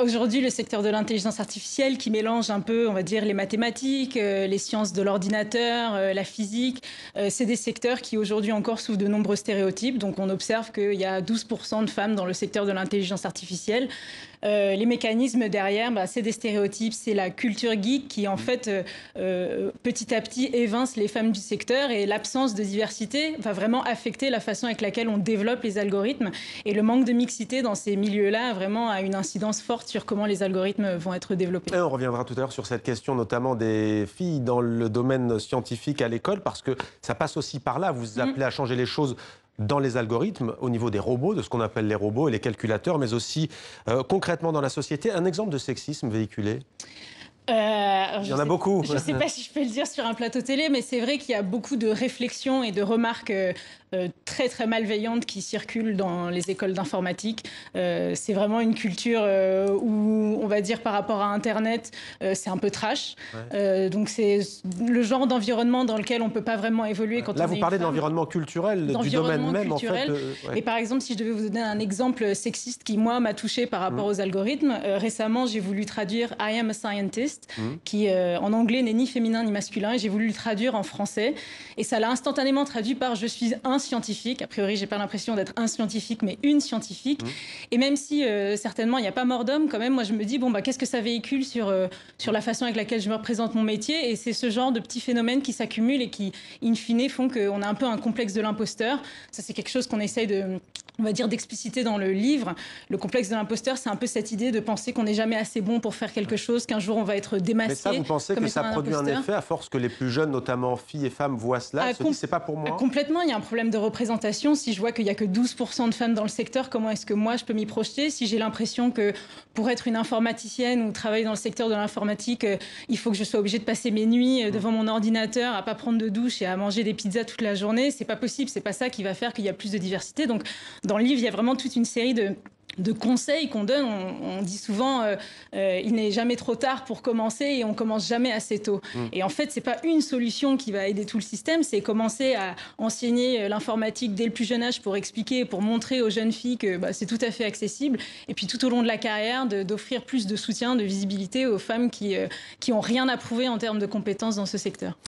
Aujourd'hui, le secteur de l'intelligence artificielle qui mélange un peu, on va dire, les mathématiques, les sciences de l'ordinateur, la physique, c'est des secteurs qui aujourd'hui encore souffrent de nombreux stéréotypes. Donc on observe qu'il y a 12% de femmes dans le secteur de l'intelligence artificielle. Les mécanismes derrière, c'est des stéréotypes, c'est la culture geek qui en fait petit à petit évince les femmes du secteur, et l'absence de diversité va vraiment affecter la façon avec laquelle on développe les algorithmes, et le manque de mixité dans ces milieux-là vraiment a une incidence forte sur comment les algorithmes vont être développés. Et on reviendra tout à l'heure sur cette question notamment des filles dans le domaine scientifique à l'école, parce que ça passe aussi par là. Vous appelez à changer les choses dans les algorithmes, au niveau des robots, de ce qu'on appelle les robots et les calculateurs, mais aussi concrètement dans la société. Un exemple de sexisme véhiculé? Il y en a beaucoup. Je ne sais pas si je peux le dire sur un plateau télé, mais c'est vrai qu'il y a beaucoup de réflexions et de remarques très très malveillantes qui circulent dans les écoles d'informatique. C'est vraiment une culture où, on va dire, par rapport à Internet, c'est un peu trash. Ouais. Donc c'est le genre d'environnement dans lequel on ne peut pas vraiment évoluer quand on est une femme. Là, vous parlez de l'environnement culturel, du domaine même, culturel. En fait. Ouais. Et par exemple, si je devais vous donner un exemple sexiste qui, moi, m'a touchée par rapport aux algorithmes, récemment, j'ai voulu traduire « I am a scientist », qui en anglais n'est ni féminin ni masculin, et j'ai voulu le traduire en français. Et ça l'a instantanément traduit par « je suis un scientifique ». A priori, j'ai pas l'impression d'être un scientifique, mais une scientifique. Et même si certainement il n'y a pas mort d'homme, quand même, moi je me dis qu'est-ce que ça véhicule sur la façon avec laquelle je me représente mon métier. Et c'est ce genre de petits phénomènes qui s'accumulent et qui, in fine, font qu'on a un peu un complexe de l'imposteur. Ça, c'est quelque chose qu'on essaye on va dire, d'expliciter dans le livre. Le complexe de l'imposteur, c'est un peu cette idée de penser qu'on n'est jamais assez bon pour faire quelque chose, qu'un jour on va être démasqué. Mais ça, vous pensez que ça produit un effet à force que les plus jeunes, notamment filles et femmes, voient cela et se disent c'est pas pour moi? Complètement, il y a un problème de représentation. Si je vois qu'il n'y a que 12% de femmes dans le secteur, comment est-ce que moi je peux m'y projeter? Si j'ai l'impression que pour être une informaticienne ou travailler dans le secteur de l'informatique, il faut que je sois obligée de passer mes nuits devant mon ordinateur, à pas prendre de douche et à manger des pizzas toute la journée, c'est pas possible, c'est pas ça qui va faire qu'il y a plus de diversité. Donc dans le livre, il y a vraiment toute une série de conseils qu'on donne. On dit souvent il n'est jamais trop tard pour commencer et on commence jamais assez tôt. Et en fait, c'est pas une solution qui va aider tout le système, c'est commencer à enseigner l'informatique dès le plus jeune âge pour expliquer, pour montrer aux jeunes filles que c'est tout à fait accessible. Et puis tout au long de la carrière, d'offrir plus de soutien, de visibilité aux femmes qui ont rien à prouver en termes de compétences dans ce secteur.